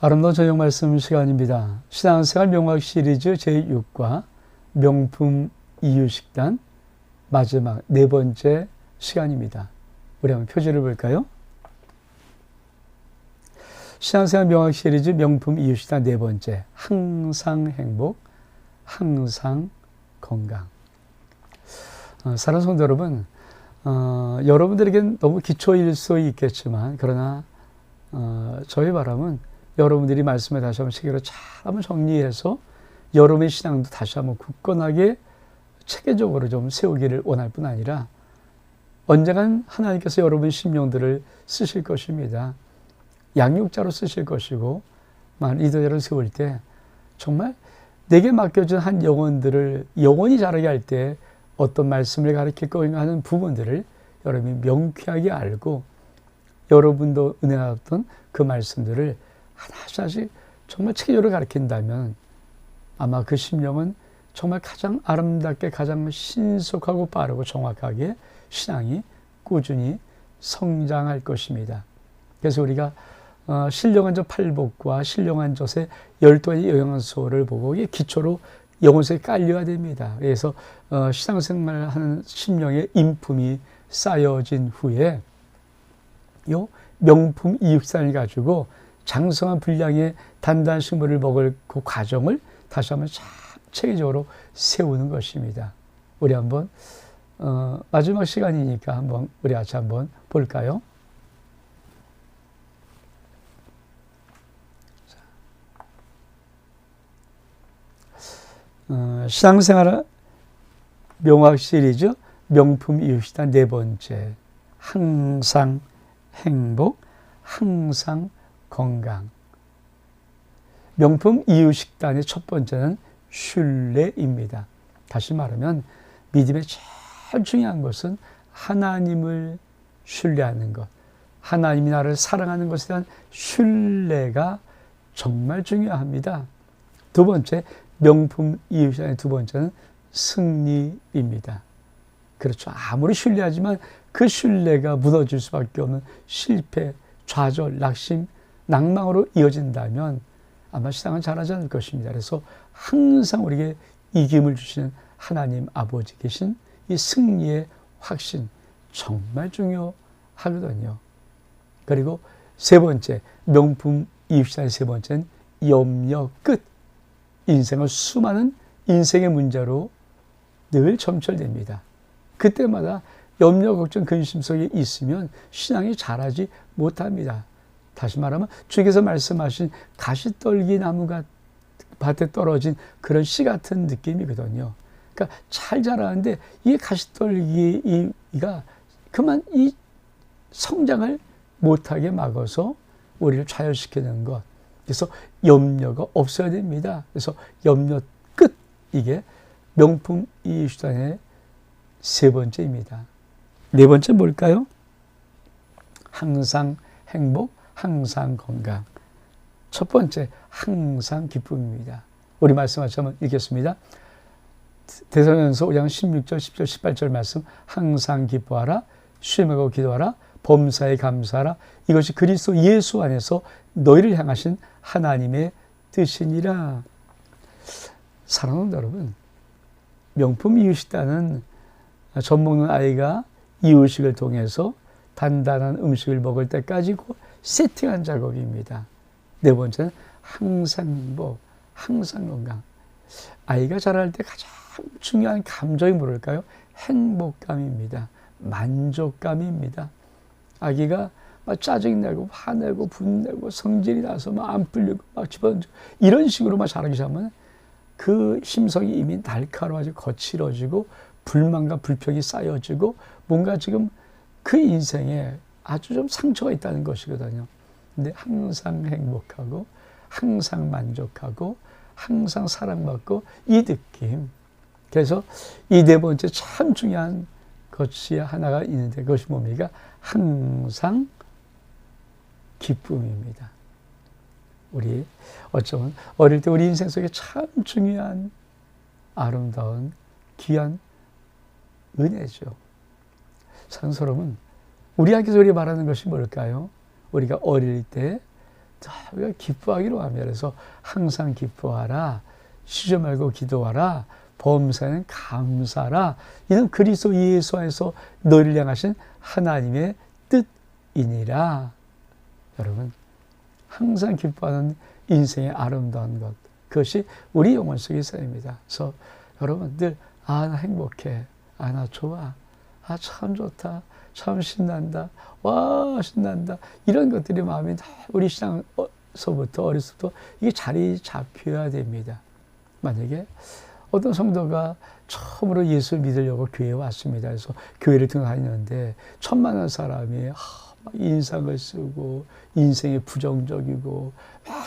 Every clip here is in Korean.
아름다운 저녁 말씀 시간입니다. 신앙생활 명확 시리즈 제6과 명품 이유식단 마지막 네 번째 시간입니다. 우리 한번 표지를 볼까요? 신앙생활 명확 시리즈 명품 이유식단 네 번째, 항상 행복, 항상 건강. 사랑하는 성도 여러분, 여러분들에겐 너무 기초일 수 있겠지만 그러나 저희 바람은 여러분들이 말씀을 다시 한번 체계로 잘 한번 정리해서 여러분의 신앙도 다시 한번 굳건하게 체계적으로 좀 세우기를 원할 뿐 아니라 언젠간 하나님께서 여러분 심령들을 쓰실 것입니다. 양육자로 쓰실 것이고 리더자를 세울 때 정말 내게 맡겨진 한 영혼들을 영원히 자라게 할 때 어떤 말씀을 가르칠 것인가 하는 부분들을 여러분이 명쾌하게 알고 여러분도 은혜 받았던 그 말씀들을 하나씩 정말 체계적으로 가르친다면 아마 그 심령은 정말 가장 아름답게 가장 신속하고 빠르고 정확하게 신앙이 꾸준히 성장할 것입니다. 그래서 우리가 신령한젓 8복과 신령한젓의 12가지 영양소를 보고 이게 기초로 영혼속에 깔려야 됩니다. 그래서 신앙생활하는 심령의 인품이 쌓여진 후에 요 명품 이육산을 가지고 장성한 분량의 단단한 식물을 먹을 그 과정을 다시 한번 체계적으로 세우는 것입니다. 우리 한번 마지막 시간이니까 한번 우리 같이 한번 볼까요? 신앙생활 명확 시리즈 명품 이유식단 네 번째, 항상 행복, 항상 건강. 명품 이유식단의 첫 번째는 신뢰입니다. 다시 말하면 믿음의 제일 중요한 것은 하나님을 신뢰하는 것, 하나님이 나를 사랑하는 것에 대한 신뢰가 정말 중요합니다. 두 번째, 명품 이유식단의 두 번째는 승리입니다. 그렇죠. 아무리 신뢰하지만 그 신뢰가 무너질 수밖에 없는 실패, 좌절, 낙심, 낭망으로 이어진다면 아마 신앙은 잘하지 않을 것입니다. 그래서 항상 우리에게 이김을 주시는 하나님 아버지 계신 이 승리의 확신 정말 중요하거든요. 그리고 세 번째, 명품 이유식단의 세 번째는 염려 끝. 인생은 수많은 인생의 문제로 늘 점철됩니다. 그때마다 염려, 걱정, 근심 속에 있으면 신앙이 자라지 못합니다. 다시 말하면 주께서 말씀하신 가시떨기 나무가 밭에 떨어진 그런 씨 같은 느낌이거든요. 그러니까 잘 자라는데 이 가시떨기가 그만 이 성장을 못하게 막아서 우리를 좌절시키는 것. 그래서 염려가 없어야 됩니다. 그래서 염려 끝. 이게 명품 이유식단의 세 번째입니다. 네 번째 뭘까요? 항상 행복, 항상 건강. 첫 번째, 항상 기쁨입니다. 우리 말씀하시 한번 읽겠습니다. 데살로니가서 5장 16절, 10절, 18절 말씀. 항상 기뻐하라, 쉼하고 기도하라, 범사에 감사하라. 이것이 그리스도 예수 안에서 너희를 향하신 하나님의 뜻이니라. 사랑하는 여러분, 명품 이유식단은 젖 먹는 아이가 이유식을 통해서 단단한 음식을 먹을 때까지 세팅한 작업입니다. 네 번째는 항상 행복, 항상 건강. 아이가 자랄 때 가장 중요한 감정이 뭐랄까요? 행복감입니다. 만족감입니다. 아기가 막 짜증내고 화내고 분내고 성질이 나서 막 안 풀리고 막 집어던지고 이런 식으로 막 자라기 시작하면 그 심성이 이미 날카로워지고 거칠어지고 불만과 불평이 쌓여지고 뭔가 지금 그 인생에 아주 좀 상처가 있다는 것이거든요. 근데 항상 행복하고 항상 만족하고 항상 사랑받고 이 느낌. 그래서 이 네 번째 참 중요한 것이 하나가 있는데 그것이 뭡니까? 항상 기쁨입니다. 우리 어쩌면 어릴 때 우리 인생 속에 참 중요한 아름다운 귀한 은혜죠. 사랑스러움은 우리에게서 우리 말하는 것이 뭘까요? 우리가 어릴 때 우리가 기뻐하기로 합니다. 그래서 항상 기뻐하라, 쉬지 말고 기도하라, 범사에는 감사하라. 이는 그리스도 예수 안에서 너희를 향하신 하나님의 뜻이니라. 여러분, 항상 기뻐하는 인생의 아름다운 것, 그것이 우리 영혼 속에 있어야합니다. 그래서 여러분 늘 나 행복해, 나 좋아, 참 좋다, 참 신난다, 와 신난다, 이런 것들이 마음에 다 우리 신앙서부터 어려서부터 이게 자리 잡혀야 됩니다. 만약에 어떤 성도가 처음으로 예수를 믿으려고 교회에 왔습니다. 그래서 교회를 등하는데 처음 만난 사람이 인상을 쓰고 인생이 부정적이고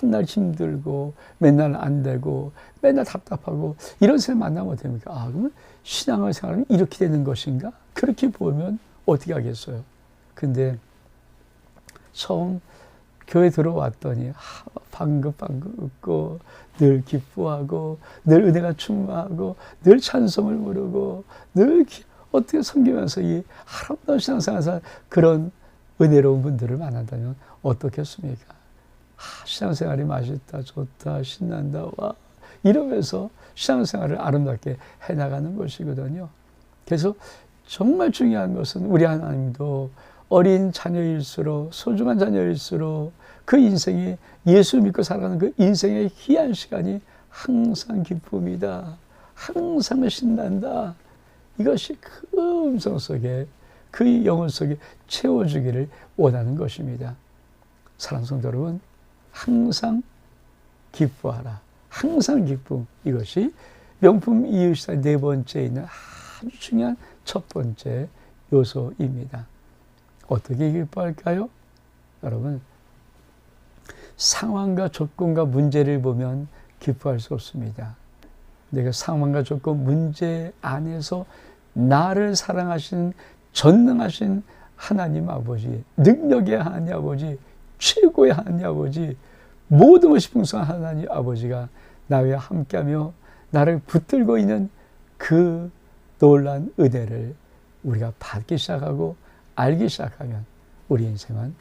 맨날 힘들고 맨날 안 되고 맨날 답답하고 이런 사람 만나면 어떡합니까? 그러면 신앙을 생활하면 이렇게 되는 것인가? 그렇게 보면 어떻게 하겠어요? 근데 처음 교회 들어왔더니 방긋방긋 웃고 늘 기뻐하고 늘 은혜가 충만하고 늘 찬송을 부르고 늘 어떻게 섬기면서 이 아름다운 신앙생활에서 그런 은혜로운 분들을 만난다면 어떻겠습니까? 신앙생활이 맛있다, 좋다, 신난다, 와 이러면서 신앙생활을 아름답게 해나가는 것이거든요. 그래서 정말 중요한 것은 우리 하나님도 어린 자녀일수록, 소중한 자녀일수록 그 인생이 예수 믿고 살아가는 그 인생의 귀한 시간이 항상 기쁨이다, 항상 신난다, 이것이 그 음성 속에, 그 영혼 속에 채워주기를 원하는 것입니다. 사랑하는 성도 여러분, 항상 기뻐하라, 항상 기쁨, 이것이 명품 이웃이다 네 번째에 있는 아주 중요한 첫 번째 요소입니다. 어떻게 기뻐할까요? 여러분, 상황과 조건과 문제를 보면 기뻐할 수 없습니다. 내가 상황과 조건, 문제 안에서 나를 사랑하시는 전능하신 하나님 아버지, 능력의 하나님 아버지, 최고의 하나님 아버지, 모든 것이 풍성한 하나님 아버지가 나와 함께하며 나를 붙들고 있는 그 놀라운 은혜를 우리가 받기 시작하고 알기 시작하면 우리 인생은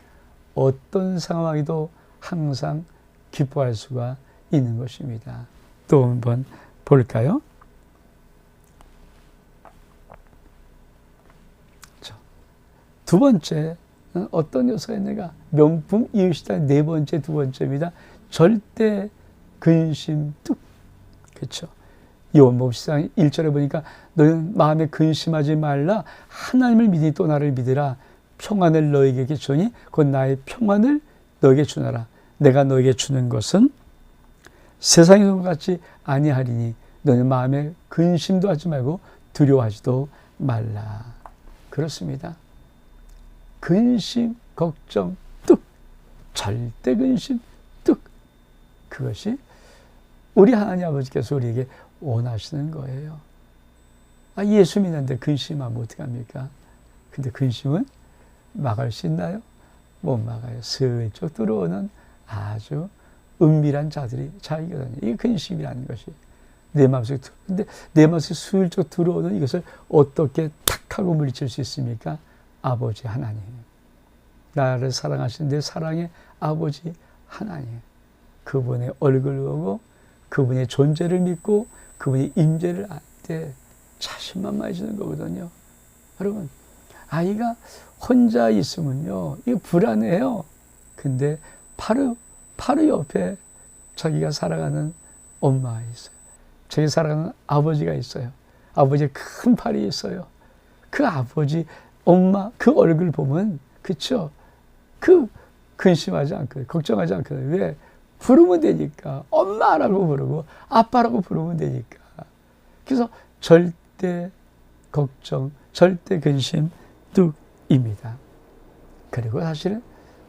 어떤 상황에도 항상 기뻐할 수가 있는 것입니다. 또 한번 볼까요? 두 번째는 어떤 요소였는가? 명품 이웃이다 네 번째, 두 번째입니다. 절대 근심 뚝. 그렇죠. 요한복음 10장 1절에 보니까 너는 마음에 근심하지 말라, 하나님을 믿으니 또 나를 믿으라. 평안을 너에게 주니 곧 나의 평안을 너에게 주노라. 내가 너에게 주는 것은 세상의 것 같지 아니하리니 너는 마음에 근심도 하지 말고 두려워하지도 말라. 그렇습니다. 근심, 걱정, 뚝. 절대 근심, 뚝. 그것이 우리 하나님 아버지께서 우리에게 원하시는 거예요. 예수 믿는데 근심하면 어떡합니까? 근데 근심은 막을 수 있나요? 못 막아요. 슬쩍 들어오는 아주 은밀한 자이거든요. 이게 근심이라는 것이. 내 마음속에, 근데 내 마음속에 슬쩍 들어오는 이것을 어떻게 탁 하고 물리칠 수 있습니까? 아버지 하나님. 나를 사랑하시는 내 사랑의 아버지 하나님. 그분의 얼굴을 보고 그분의 존재를 믿고 그분의 임재를 알 때 자신만만해지는 거거든요. 여러분, 아이가 혼자 있으면요, 이거 불안해요. 근데 바로 옆에 자기가 사랑하는 엄마가 있어요. 자기 사랑하는 아버지가 있어요. 아버지의 큰 팔이 있어요. 그 아버지, 엄마, 그 얼굴 보면, 그쵸? 근심하지 않거든요. 걱정하지 않거든요. 왜? 부르면 되니까. 엄마라고 부르고, 아빠라고 부르면 되니까. 그래서 절대 걱정, 절대 근심 뚝입니다. 그리고 사실은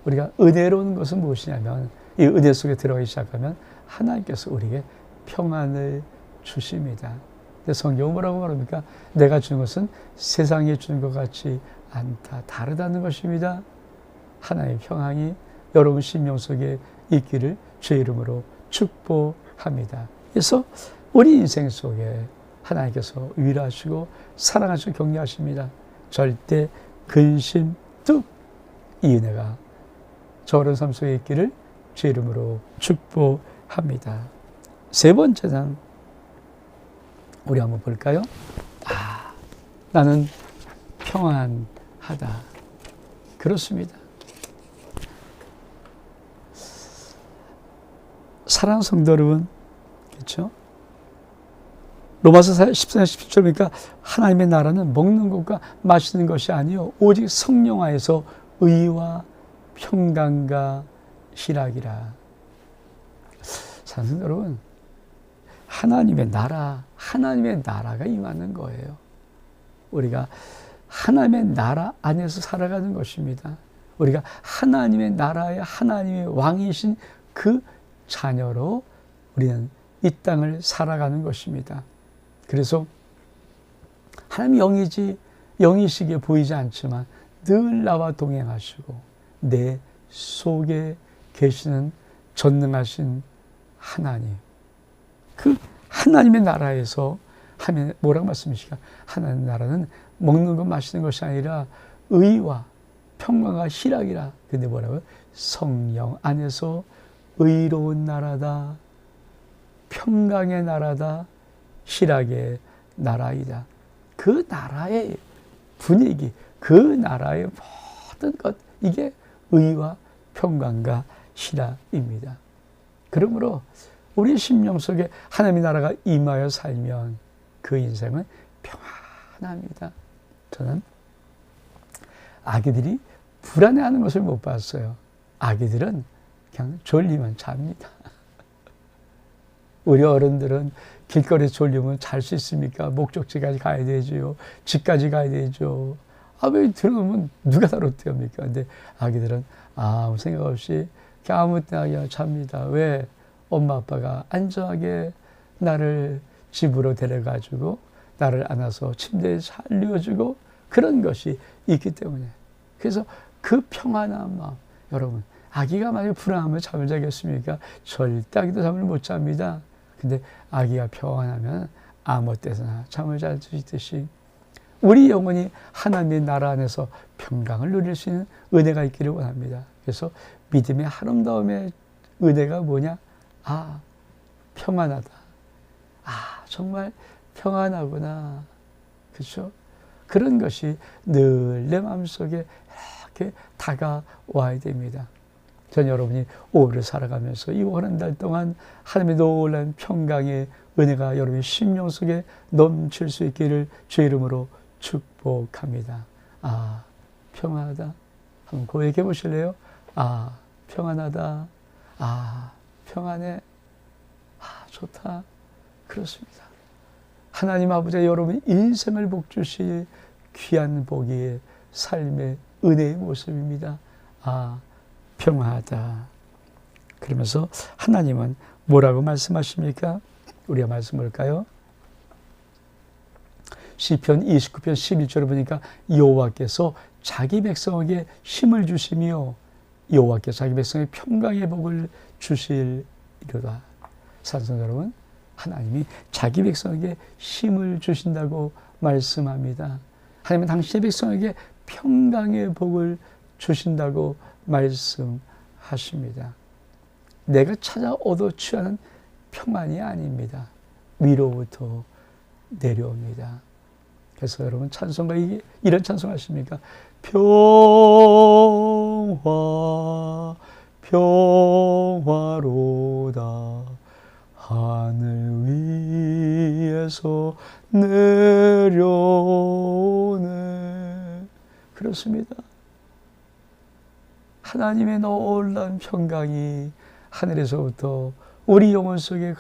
우리가 은혜로운 것은 무엇이냐면, 이 은혜 속에 들어가기 시작하면 하나님께서 우리에게 평안을 주십니다. 근데 성경은 뭐라고 말합니까? 내가 주는 것은 세상에 주는 것 같지 않다. 다르다는 것입니다. 하나님의 평안이 여러분 심령 속에 있기를 주의 이름으로 축복합니다. 그래서 우리 인생 속에 하나님께서 위로하시고 사랑하시고 격려하십니다. 절대 근심 뚝. 이 은혜가 저런 삶 속에 있기를 주 이름으로 축복합니다. 세 번째는 우리 한번 볼까요? 나는 평안하다. 그렇습니다. 사랑하는 성도 여러분, 그렇죠? 로마서 14장 17절 보니까 하나님의 나라는 먹는 것과 마시는 것이 아니요 오직 성령 안에서 의와 평강과 희락이라. 사랑하는 성도 여러분, 하나님의 나라가 임하는 거예요. 우리가 하나님의 나라 안에서 살아가는 것입니다. 우리가 하나님의 나라의 하나님의 왕이신 그 자녀로 우리는 이 땅을 살아가는 것입니다. 그래서 하나님 영이시기에 보이지 않지만 늘 나와 동행하시고 내 속에 계시는 전능하신 하나님, 그 하나님의 나라에서 하면 뭐라고 말씀하시까? 하나님의 나라는 먹는 것 마시는 것이 아니라 의와 평강과 희락이라. 근데 뭐라고요? 성령 안에서 의로운 나라다, 평강의 나라다, 희락의 나라이다. 그 나라의 분위기, 그 나라의 모든 것, 이게 의와 평강과 희락입니다. 그러므로 우리 심령 속에 하나님의 나라가 임하여 살면 그 인생은 평안합니다. 저는 아기들이 불안해하는 것을 못 봤어요. 아기들은 그냥 졸리면 잡니다. 우리 어른들은 길거리 졸리면 잘 수 있습니까? 목적지까지 가야 되죠. 집까지 가야 되죠. 왜 들어오면 누가 다뤘대요니까? 근데 아기들은 아무 생각 없이 그냥 아무 때나 그냥 잡니다. 왜? 엄마 아빠가 안전하게 나를 집으로 데려가지고 나를 안아서 침대에 잘 누워주고 그런 것이 있기 때문에. 그래서 그 평안한 마음, 여러분, 아기가 만약 불안하면 잠을 자겠습니까? 절대 아기도 잠을 못 잡니다. 근데 아기가 평안하면 아무 때나 잠을 잘 수 있듯이 우리 영혼이 하나님의 나라 안에서 평강을 누릴 수 있는 은혜가 있기를 원합니다. 그래서 믿음의 아름다움의 은혜가 뭐냐? 평안하다. 정말 평안하구나. 그렇죠? 그런 것이 늘 내 마음속에 이렇게 다가와야 됩니다. 전 여러분이 5월을 살아가면서 이 오랜 달 동안 하나님의 놀라운 평강의 은혜가 여러분의 심령 속에 넘칠 수 있기를 주의 이름으로 축복합니다. 평안하다. 한번 고백해 보실래요? 평안하다. 평안해. 좋다. 그렇습니다. 하나님 아버지, 여러분 인생을 복 주실 귀한 복의 삶의 은혜의 모습입니다. 평안하다. 그러면서 하나님은 뭐라고 말씀하십니까? 우리가 말씀 볼까요? 시편 29편 11절을 보니까 여호와께서 자기 백성에게 힘을 주시며 여호와께서 자기 백성에게 평강의 복을 주시리로다. 산성 여러분, 하나님이 자기 백성에게 힘을 주신다고 말씀합니다. 하나님은 당신의 백성에게 평강의 복을 주신다고 말씀하십니다. 내가 찾아 얻어 취하는 평안이 아닙니다. 위로부터 내려옵니다. 그래서 여러분 찬송가 이런 찬송 하십니까? 평화로다 하늘 위에서 내려오네. 그렇습니다. 하나님의 놀라운 평강이 하늘에서부터 우리 영혼 속에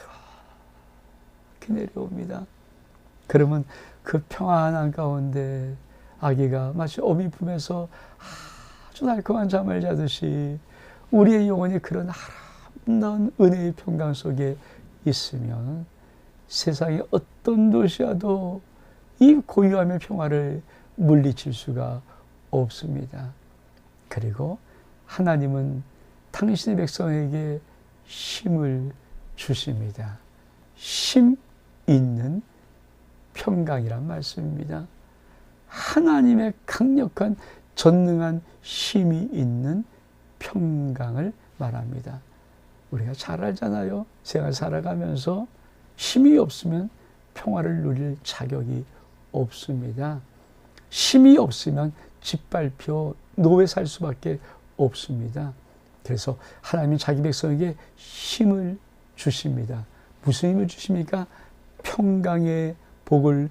그렇게 내려옵니다. 그러면 그 평안한 가운데 아기가 마치 어미 품에서 아주 달콤한 잠을 자듯이 우리의 영혼이 그런 아름다운 은혜의 평강 속에 있으면 세상의 어떤 도시와도 이 고요함의 평화를 물리칠 수가 없습니다. 그리고 하나님은 당신의 백성에게 힘을 주십니다. 힘 있는 평강이란 말씀입니다. 하나님의 강력한 전능한 힘이 있는 평강을 말합니다. 우리가 잘 알잖아요. 생활 살아가면서 힘이 없으면 평화를 누릴 자격이 없습니다. 힘이 없으면 짓밟혀 노예 살 수밖에 없습니다. 그래서 하나님은 자기 백성에게 힘을 주십니다. 무슨 힘을 주십니까? 평강의 복을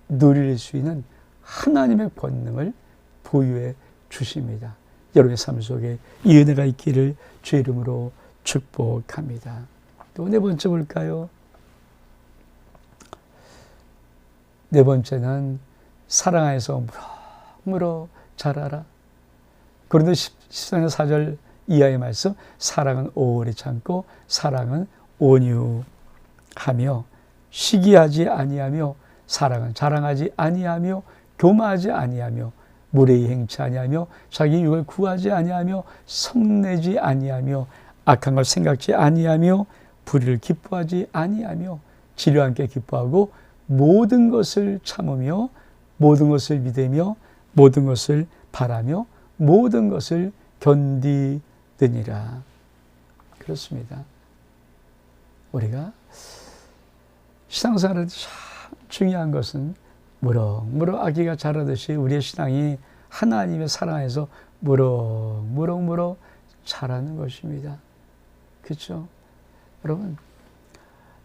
누릴 수 있는 하나님의 권능을 보유해 주십니다. 여러분의 삶 속에 이 은혜가 있기를 주의 이름으로 축복합니다. 또 네 번째 볼까요? 네 번째는 사랑 안에서 무럭무럭 자라라. 고린도 14장 4절 이하의 말씀, 사랑은 오래 참고 사랑은 온유하며 시기하지 아니하며 사랑은 자랑하지 아니하며 교만하지 아니하며 무례히 행치 아니하며 자기 유익을 구하지 아니하며 성내지 아니하며 악한 걸 생각지 아니하며 불의를 기뻐하지 아니하며 진리와 함께 기뻐하고 모든 것을 참으며 모든 것을 믿으며 모든 것을 바라며 모든 것을 견디느니라. 그렇습니다. 우리가 신앙생활에 참 중요한 것은 무럭무럭 아기가 자라듯이 우리의 신앙이 하나님의 사랑 안에서 무럭무럭 자라는 것입니다. 그렇죠? 여러분,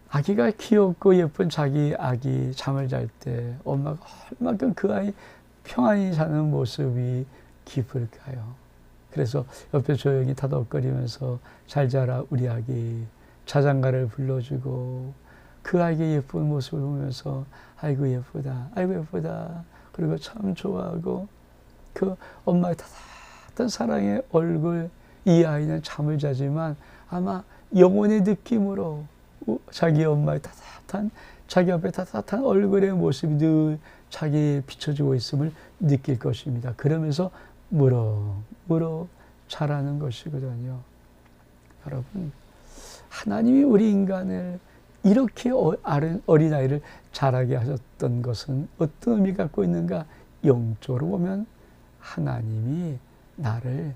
아기가 귀엽고 예쁜 자기 아기 잠을 잘 때 엄마가 얼마큼 그 아이 평안히 자는 모습이 기쁠까요? 그래서 옆에 조용히 타덕거리면서 잘 자라 우리 아기 자장가를 불러주고 그 아이의 예쁜 모습을 보면서 아이고 예쁘다, 아이고 예쁘다. 그리고 참 좋아하고 그 엄마의 따뜻한 사랑의 얼굴, 이 아이는 잠을 자지만 아마 영혼의 느낌으로 자기 엄마의 따뜻한, 자기 앞에 따뜻한 얼굴의 모습이 늘 자기에 비춰지고 있음을 느낄 것입니다. 그러면서 무럭무럭 자라는 것이거든요. 여러분, 하나님이 우리 인간을 이렇게 어린아이를 자라게 하셨던 것은 어떤 의미가 갖고 있는가? 영적으로 보면 하나님이 나를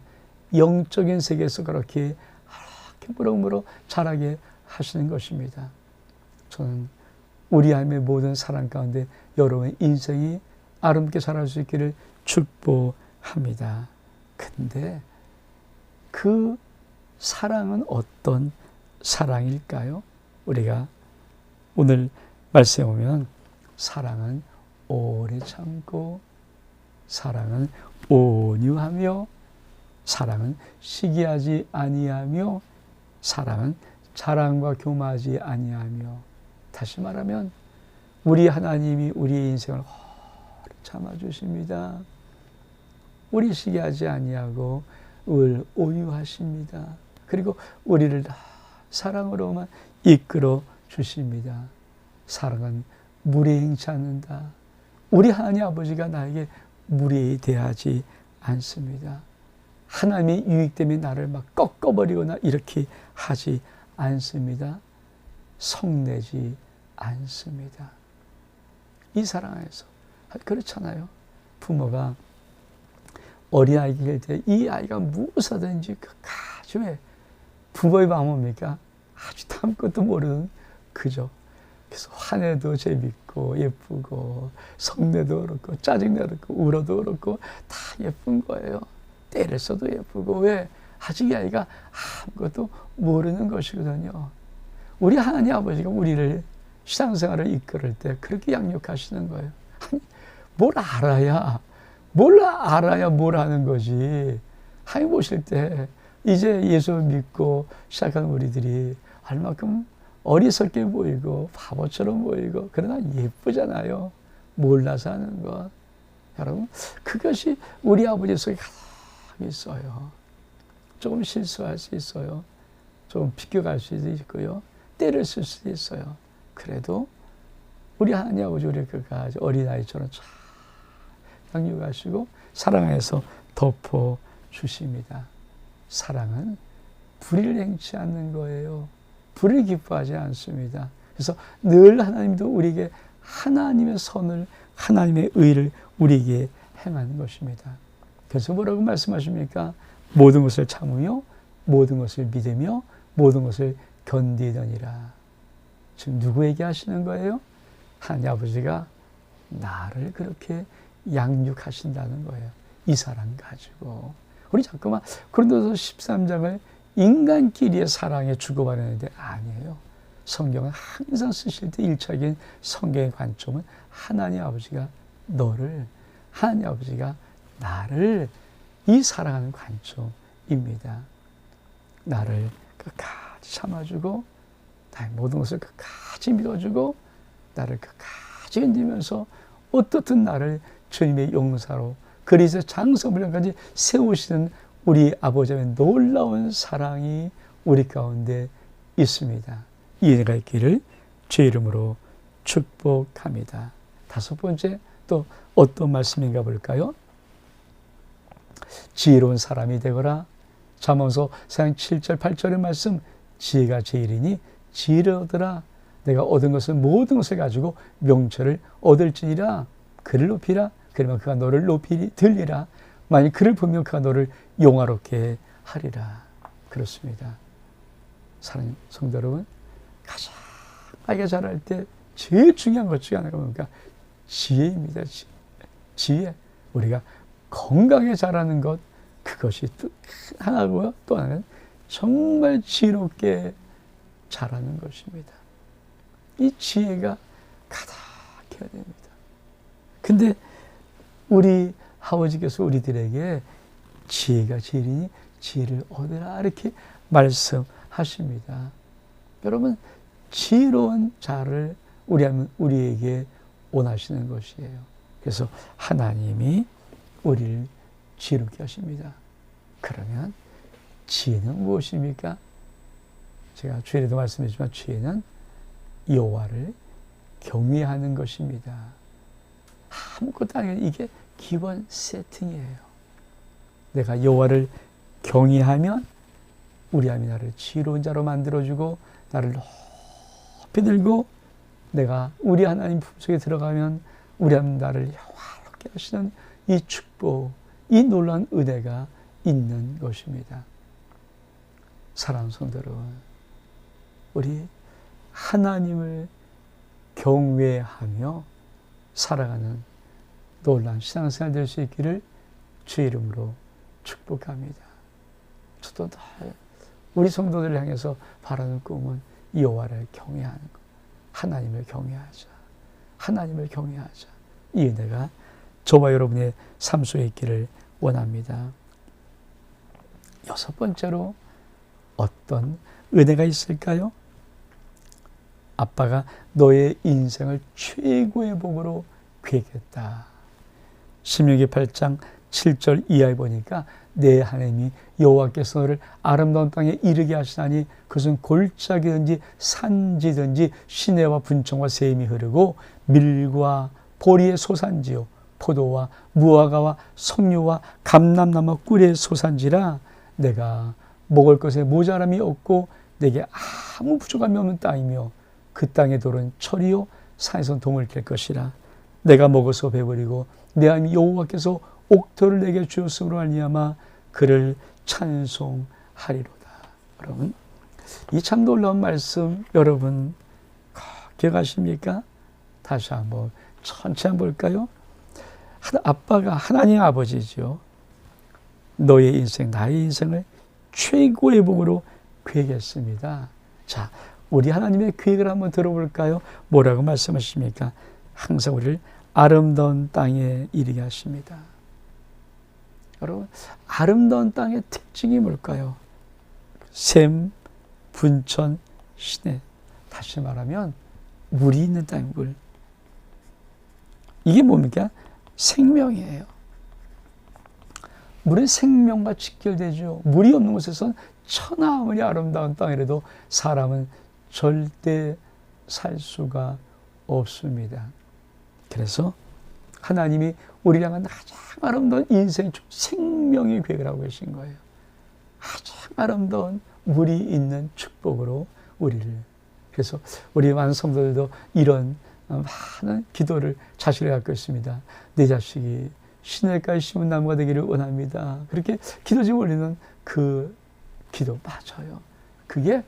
영적인 세계에서 그렇게 무럭무럭 자라게 하시는 것입니다. 저는 우리 하나님의 모든 사랑 가운데 여러분의 인생이 아름답게 자랄 수 있기를 축복합니다. 근데 그 사랑은 어떤 사랑일까요? 우리가 오늘 말씀에 보면 사랑은 오래 참고 사랑은 온유하며 사랑은 시기하지 아니하며 사랑은 자랑과 교만하지 아니하며, 다시 말하면 우리 하나님이 우리의 인생을 오래 참아주십니다. 우리 시기하지 아니하고 을 온유하십니다. 그리고 우리를 다 사랑으로만 이끌어 주십니다. 사랑은 무례히 행치 않는다. 우리 하나님 아버지가 나에게 무례히 대하지 않습니다. 하나님의 유익 때문에 나를 막 꺾어버리거나 이렇게 하지 않습니다. 성내지 않습니다. 이 사랑 안에서. 그렇잖아요. 부모가 어린아이 기를 때 이 아이가 무엇하든지 그 가슴에 부모의 마음 뭡니까? 아주 아무것도 모르는 그죠. 그래서 화내도 재밌고 예쁘고 성내도 그렇고 짜증내도 그렇고 울어도 그렇고 다 예쁜 거예요. 때를 써도 예쁘고. 왜? 아직 이 아이가 아무것도 모르는 것이거든요. 우리 하나님 아버지가 우리를 신앙생활을 이끌을 때 그렇게 양육하시는 거예요. 아니, 뭘 알아야 뭘 하는 거지. 하나님 보실 때 이제 예수 믿고 시작한 우리들이 얼마큼 어리석게 보이고 바보처럼 보이고 그러나 예쁘잖아요. 몰라서 하는 것. 여러분, 그것이 우리 아버지 속에 가득 있어요. 조금 실수할 수 있어요. 좀 비껴갈 수도 있고요. 때를 쓸 수도 있어요. 그래도 우리 하나님 아버지 우리 끝까지 어린아이처럼 잘 양육하시고 사랑해서 덮어주십니다. 사랑은 불의를 행치 않는 거예요. 불의를 기뻐하지 않습니다. 그래서 늘 하나님도 우리에게 하나님의 선을, 하나님의 의를 우리에게 행하는 것입니다. 그래서 뭐라고 말씀하십니까? 모든 것을 참으며 모든 것을 믿으며 모든 것을 견디느니라. 지금 누구에게 하시는 거예요? 하나님 아버지가 나를 그렇게 양육하신다는 거예요. 이 사랑 가지고. 우리 자꾸만 고린도서 13장을 인간끼리의 사랑에 주고받는데 아니에요. 성경은 항상 쓰실 때 일차적인 성경의 관점은 하나님 아버지가 너를, 하나님 아버지가 나를 이 사랑하는 관점입니다. 나를 끝까지 참아주고 나의 모든 것을 끝까지 믿어주고 나를 끝까지 견디면서 어떻든 나를 주님의 용사로 그리스도의 장성물량까지 세우시는 우리 아버지의 놀라운 사랑이 우리 가운데 있습니다. 이 은혜가 있기를 주의 이름으로 축복합니다. 다섯 번째 또 어떤 말씀인가 볼까요? 지혜로운 사람이 되거라. 잠언서 4장 7절 8절의 말씀, 지혜가 제일이니 지혜로더라. 내가 얻은 것은 모든 것을 가지고 명철을 얻을지니라. 그를 높이라. 그러면 그가 너를 높이 들리라. 만일 그를 보면 그가 너를 용화롭게 하리라. 그렇습니다. 사랑하는 성도 여러분, 가장 아이가 자랄 때 제일 중요한 것 중에 하나가 뭡니까? 지혜입니다. 지혜. 우리가 건강하게 자라는 것, 그것이 또 하나고요. 또 하나는 정말 지혜롭게 자라는 것입니다. 이 지혜가 가득해야 됩니다. 근데 우리 아버지께서 우리들에게 지혜가 제일이니 지혜를 얻으라 이렇게 말씀하십니다. 여러분, 지혜로운 자를 우리에게 원하시는 것이에요. 그래서 하나님이 우리를 지혜롭게 하십니다. 그러면 지혜는 무엇입니까? 제가 주일에도 말씀했지만 지혜는 여호와를 경외하는 것입니다. 아무것도 아니에요. 이게 기본 세팅이에요. 내가 여호와를 경외하면 우리 하나님이 나를 지혜로운 자로 만들어주고 나를 높이 들고 내가 우리 하나님 품속에 들어가면 우리 하나님 나를 영화롭게 하시는 이 축복, 이 놀라운 은혜가 있는 것입니다. 사랑하는 성도 여러분, 우리 하나님을 경외하며 살아가는 놀라운 신앙생활 될 수 있기를 주의 이름으로 축복합니다. 저도 늘 우리 성도들을 향해서 바라는 꿈은 여호와를 경외하는 것. 하나님을 경외하자. 하나님을 경외하자. 이 은혜가 저와 여러분의 삶 속에 있기를 원합니다. 여섯 번째로 어떤 은혜가 있을까요? 아빠가 너의 인생을 최고의 복으로 계획했다. 신명기 8장 7절 이하에 보니까 내 하나님이 여호와께서 너를 아름다운 땅에 이르게 하시나니 그것은 골짜기든지 산지든지 시내와 분청과 샘이 흐르고 밀과 보리의 소산지요 포도와 무화과와 석류와 감람나무 꿀의 소산지라. 내가 먹을 것에 모자람이 없고 내게 아무 부족함이 없는 땅이며 그 땅의 돌은 철이요 산에서 동을 캘 것이라. 내가 먹어서 배부리고 내 하나님 여호와께서 옥토를 내게 주었으므로 말미암아 그를 찬송하리로다. 여러분, 이 참 놀라운 말씀 여러분 기억하십니까? 다시 한번 천천히 볼까요? 아빠가 하나님 아버지죠. 너의 인생, 나의 인생을 최고의 복으로 계획했습니다. 자, 우리 하나님의 계획을 한번 들어볼까요? 뭐라고 말씀하십니까? 항상 우리를 아름다운 땅에 이르게 하십니다. 여러분, 아름다운 땅의 특징이 뭘까요? 샘, 분천, 시내. 다시 말하면 물이 있는 땅, 물. 이게 뭡니까? 생명이에요. 물은 생명과 직결되죠. 물이 없는 곳에서는 천하 아무리 아름다운 땅이라도 사람은 절대 살 수가 없습니다. 그래서 하나님이 우리를 향한 가장 아름다운 인생 생명의 계획을 하고 계신 거예요. 가장 아름다운 물이 있는 축복으로 우리를. 그래서 우리 많은 성도들도 이런 많은 기도를 자신을 갖고 있습니다. 내 자식이 시냇가에 심은 나무가 되기를 원합니다. 그렇게 기도 좀 올리는 그 기도 맞아요. 그게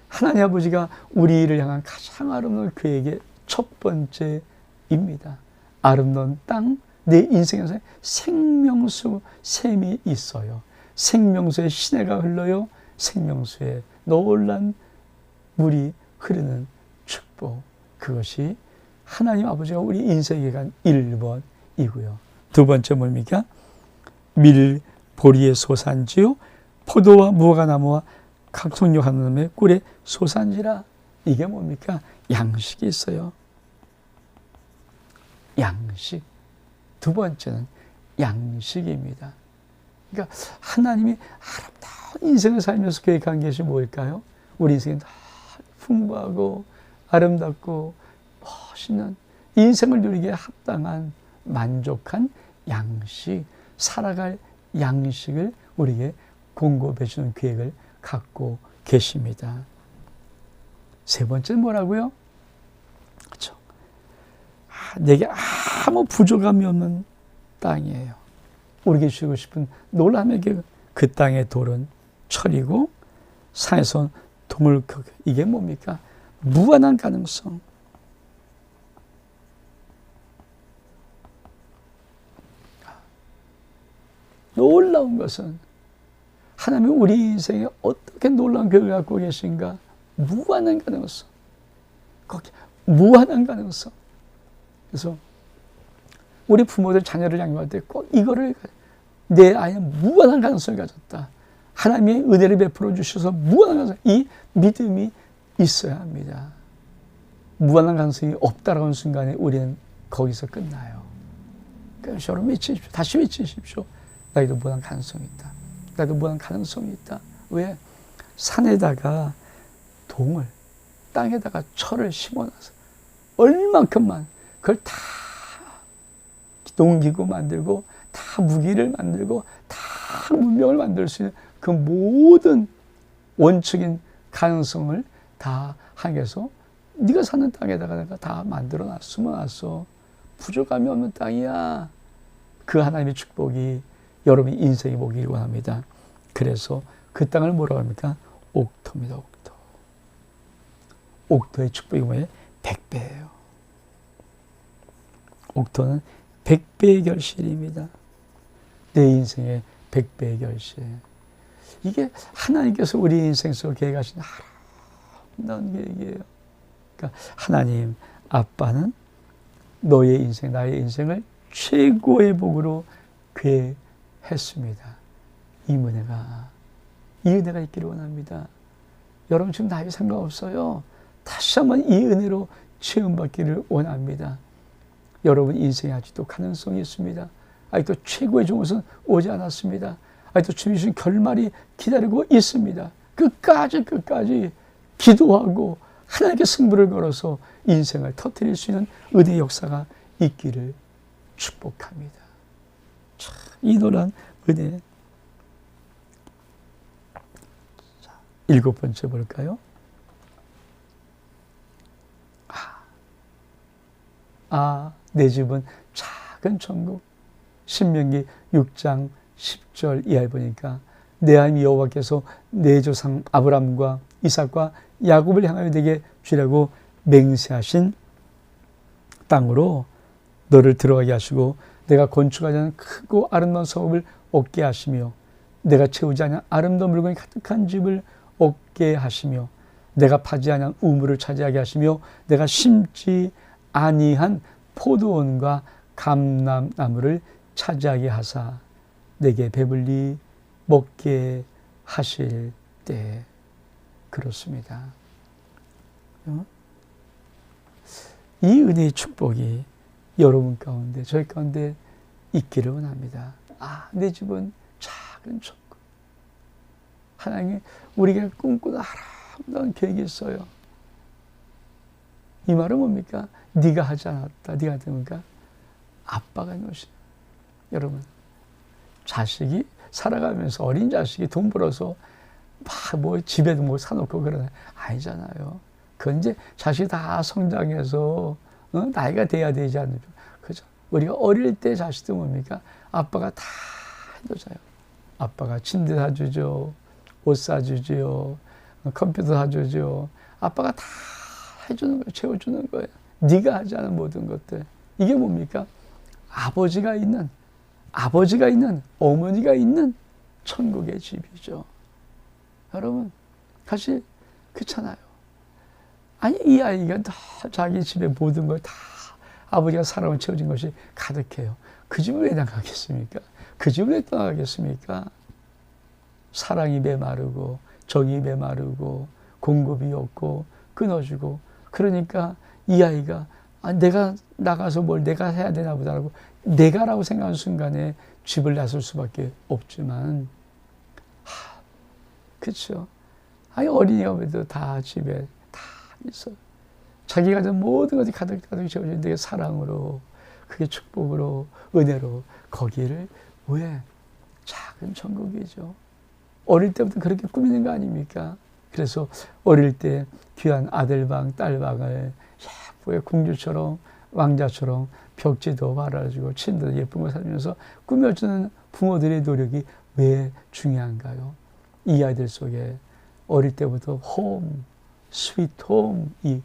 하나님 아버지가 우리를 향한 가장 아름다운 계획의 첫 번째입니다. 아름다운 땅, 내 인생에서 생명수 샘이 있어요. 생명수의 시내가 흘러요. 생명수에 놀란 물이 흐르는 축복. 그것이 하나님 아버지가 우리 인생에 간 1번이고요. 두 번째 뭡니까? 밀보리의 소산지요 포도와 무화과나무와 각송류 하나님의 꿀의 소산지라. 이게 뭡니까? 양식이 있어요. 양식. 두 번째는 양식입니다. 그러니까 하나님이 아름다운 인생을 살면서 계획한 것이 뭘까요? 우리 인생이 다 풍부하고 아름답고 멋있는 인생을 누리기에 합당한 만족한 양식, 살아갈 양식을 우리에게 공급해 주는 계획을 갖고 계십니다. 세 번째는 뭐라고요? 그렇죠. 내게 아무 부족함이 없는 땅이에요. 우리에게 주고 싶은 놀라움의 그 땅의 돌은 철이고 산에서 동을 이게 뭡니까? 무한한 가능성. 놀라운 것은 하나님이 우리 인생에 어떻게 놀라운 계획을 갖고 계신가? 무한한 가능성. 거기 무한한 가능성. 그래서 우리 부모들 자녀를 양육할 때 꼭 이거를 내 아이는 무한한 가능성을 가졌다. 하나님의 은혜를 베풀어 주셔서 무한한 가능성, 이 믿음이 있어야 합니다. 무한한 가능성이 없다라고 하는 순간에 우리는 거기서 끝나요. 그래서 여러분 외치십시오. 다시 외치십시오. 나에도 무한한 가능성이 있다. 나도 무한한 가능성이 있다. 왜? 산에다가 동을, 땅에다가 철을 심어놔서 얼만큼만 그걸 다 농기구 만들고 다 무기를 만들고 다 문명을 만들 수 있는 그 모든 원칙인 가능성을 다 하게해서 네가 사는 땅에다가 내가 다 만들어놨어, 숨어놨어. 부족함이 없는 땅이야. 그 하나님의 축복이 여러분의 인생이 보기를 원합니다. 그래서 그 땅을 뭐라고 합니까? 옥토입니다. 옥토. 옥토의 축복이 뭐예요? 100배예요. 옥토는 100배의 결실입니다. 내 인생의 100배의 결실. 이게 하나님께서 우리 인생 속에 계획하신 아름다운 계획이에요. 그러니까 하나님 아빠는 너의 인생, 나의 인생을 최고의 복으로 계획했습니다. 이 은혜가 있기를 원합니다. 여러분 지금 나이 상관없어요. 다시 한번 이 은혜로 체험받기를 원합니다. 여러분 인생에 아직도 가능성이 있습니다. 아직도 최고의 종것은 오지 않았습니다. 아직도 주님 주신 결말이 기다리고 있습니다. 끝까지 기도하고 하나님께 승부를 걸어서 인생을 터뜨릴 수 있는 은혜의 역사가 있기를 축복합니다. 참, 이 놀라운 은혜. 자, 7번째 볼까요? 내 집은 작은 천국. 신명기 6장 10절 이하에 보니까 내 하나님 여호와께서 내 조상 아브람과 이삭과 야곱을 향하여 내게 주라고 맹세하신 땅으로 너를 들어가게 하시고 내가 건축하지 않은 크고 아름다운 성읍을 얻게 하시며 내가 채우지 않은 아름다운 물건이 가득한 집을 얻게 하시며 내가 파지 않은 우물을 차지하게 하시며 내가 심지 아니한 포도원과 감람나무를 차지하게 하사 내게 배불리 먹게 하실 때. 그렇습니다. 이 은혜의 축복이 여러분 가운데 저희 가운데 있기를 원합니다. 내 집은 작은 천국. 하나님이 우리가 꿈꾸는 아름다운 계획이 있어요. 이 말은 뭡니까? 네가 하지 않았다. 네가 됩니까? 아빠가 놓으신. 여러분, 자식이 살아가면서 어린 자식이 돈 벌어서 막 집에도 사놓고 그러나 아니잖아요. 그건 이제 자식이 다 성장해서 나이가 돼야 되지 않죠. 그죠? 우리가 어릴 때 자식도 뭡니까? 아빠가 다 해줘요. 아빠가 침대 사주죠. 옷 사주죠. 컴퓨터 사주죠. 아빠가 다 해주는 거예요. 채워주는 거예요. 네가 하지 않은 모든 것들. 이게 뭡니까? 아버지가 있는, 어머니가 있는 천국의 집이죠. 여러분, 사실 그렇잖아요. 아니, 이 아이가 다 자기 집에 모든 걸 다 아버지가 사랑을 채워준 것이 가득해요. 그 집을 왜 나가겠습니까? 그 집을 왜 떠나가겠습니까? 사랑이 메마르고 정이 메마르고 공급이 없고 끊어지고, 그러니까 이 아이가 내가 나가서 뭘 내가 해야 되나 보다라고 내가라고 생각하는 순간에 집을 나설 수밖에 없지만, 그렇죠. 아니, 어린이가 그래도 다 집에 다 있어. 자기가 가진 모든 것이 가득 채워지는데 사랑으로, 그게 축복으로, 은혜로, 거기를 왜? 작은 천국이죠. 어릴 때부터 그렇게 꾸미는 거 아닙니까? 그래서 어릴 때 귀한 아들방, 딸방을 예쁘게 공주처럼, 왕자처럼 벽지도 발라주고 침대도 예쁜 거 사주면서 꾸며주는 부모들의 노력이 왜 중요한가요? 이 아이들 속에 어릴 때부터 홈, 스위트 홈, 이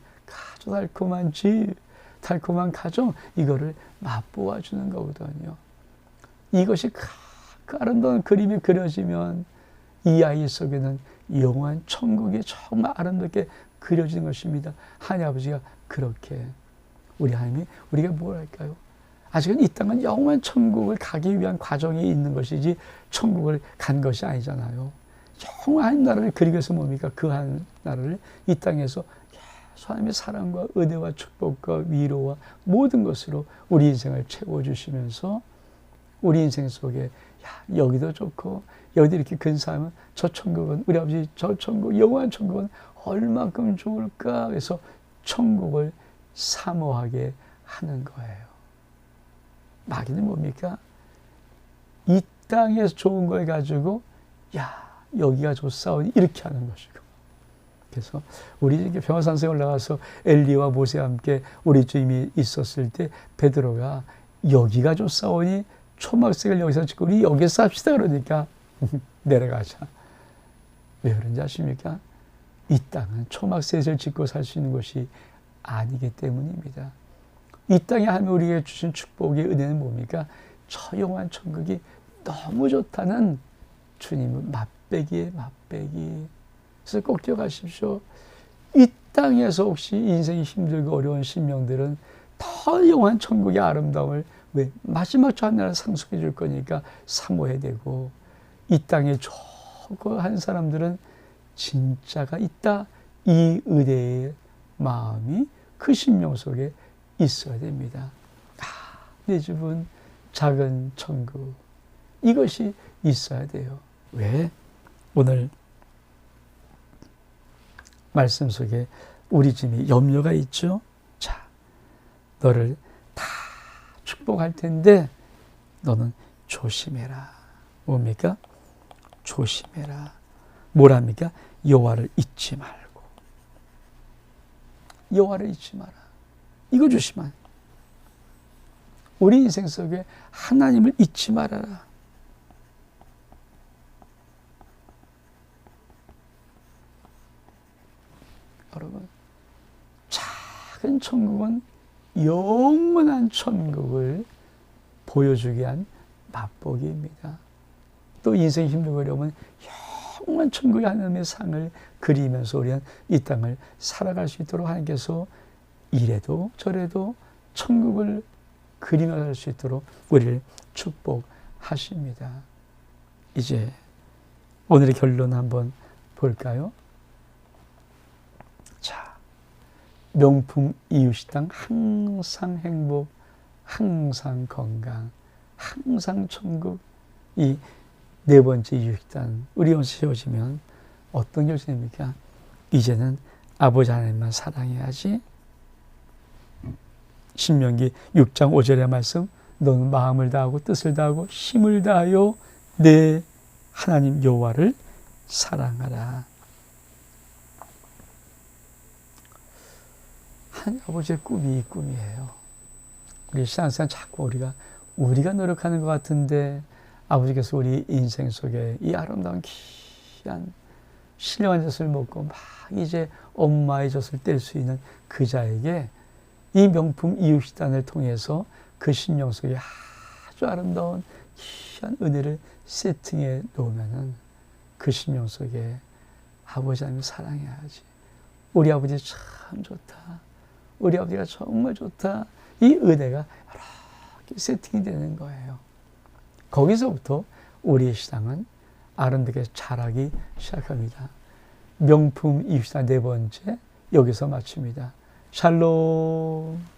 아주 달콤한 집, 달콤한 가정, 이거를 맛보아 주는 거거든요. 이것이 그 아름다운 그림이 그려지면 이 아이 속에는 영원한 천국이 정말 아름답게 그려지는 것입니다. 하나님 아버지가 그렇게, 우리 하나님이 우리가 뭘 할까요? 아직은 이 땅은 영원한 천국을 가기 위한 과정이 있는 것이지 천국을 간 것이 아니잖아요. 영원한 나라를 그리기 위해서 뭡니까? 그 한 나라를 이 땅에서 계속 하나님의 사랑과 은혜와 축복과 위로와 모든 것으로 우리 인생을 채워주시면서 우리 인생 속에 여기도 좋고 여기도 이렇게 근사하면 저 천국은, 우리 아버지 저 천국, 영원한 천국은 얼마큼 좋을까 해서 천국을 사모하게 하는 거예요. 마귀는 뭡니까? 이 땅에서 좋은 걸 가지고 여기가 좋사오니 이렇게 하는 것이고. 그래서 우리 이렇게 병화산성에 올라가서 엘리와 모세와 함께 우리 주님이 있었을 때 베드로가 여기가 좋사오니 초막색을 여기서 짓고 우리 여기서 삽시다 그러니까 내려가자. 왜 그런지 아십니까? 이 땅은 초막셋을 짓고 살 수 있는 것이 아니기 때문입니다. 이 땅에 하나님 우리에게 주신 축복의 은혜는 뭡니까? 저 영원한 천국이 너무 좋다는 주님의 맛배기에 맛배기. 그래서 꼭 기억하십시오. 이 땅에서 혹시 인생이 힘들고 어려운 심령들은 더 영원한 천국의 아름다움을 왜? 마지막 저 하나를 상속해 줄 거니까 사모해야 되고, 이 땅에 좋고 한 사람들은 진짜가 있다. 이 의대의 마음이 그 심령 속에 있어야 됩니다. 내 집은 작은 천국. 이것이 있어야 돼요. 왜? 오늘 말씀 속에 우리 집이 염려가 있죠. 자, 너를 다 축복할 텐데 너는 조심해라. 뭡니까? 조심해라. 뭐랍니까? 여호와를 잊지 말고. 여호와를 잊지 마라. 이거 조심하라. 우리 인생 속에 하나님을 잊지 말아라. 여러분, 작은 천국은 영원한 천국을 보여주기 위한 맛보기입니다. 또 인생이 힘들고 어려우면 영원한 천국의 하나님의 상을 그리면서 우리는 이 땅을 살아갈 수 있도록 하나님께서 이래도 저래도 천국을 그리며 살 수 있도록 우리를 축복하십니다. 이제 오늘의 결론 한번 볼까요? 자, 명품 이웃시당 항상 행복, 항상 건강, 항상 천국. 이 네 번째 이웃시당 우리 영혼에 세워지면 어떤 결정입니까? 이제는 아버지 하나님만 사랑해야지. 신명기 6장 5절의 말씀, 너는 마음을 다하고 뜻을 다하고 힘을 다하여 내 하나님 여호와를 사랑하라. 하나님 아버지의 꿈이 이 꿈이에요. 우리 신앙생활 자꾸 우리가 노력하는 것 같은데 아버지께서 우리 인생 속에 이 아름다운 귀한 신령한 젖을 먹고 막 이제 엄마의 젖을 뗄 수 있는 그 자에게 이 명품 이웃식단을 통해서 그 심령 속에 아주 아름다운 귀한 은혜를 세팅해 놓으면은 그 심령 속에 아버지 하나님 사랑해야지. 우리 아버지 참 좋다. 우리 아버지가 정말 좋다. 이 은혜가 이렇게 세팅이 되는 거예요. 거기서부터 우리의 신앙은 아름답게 자라기 시작합니다. 명품 이웃시다 네 번째 여기서 마칩니다. 샬롬.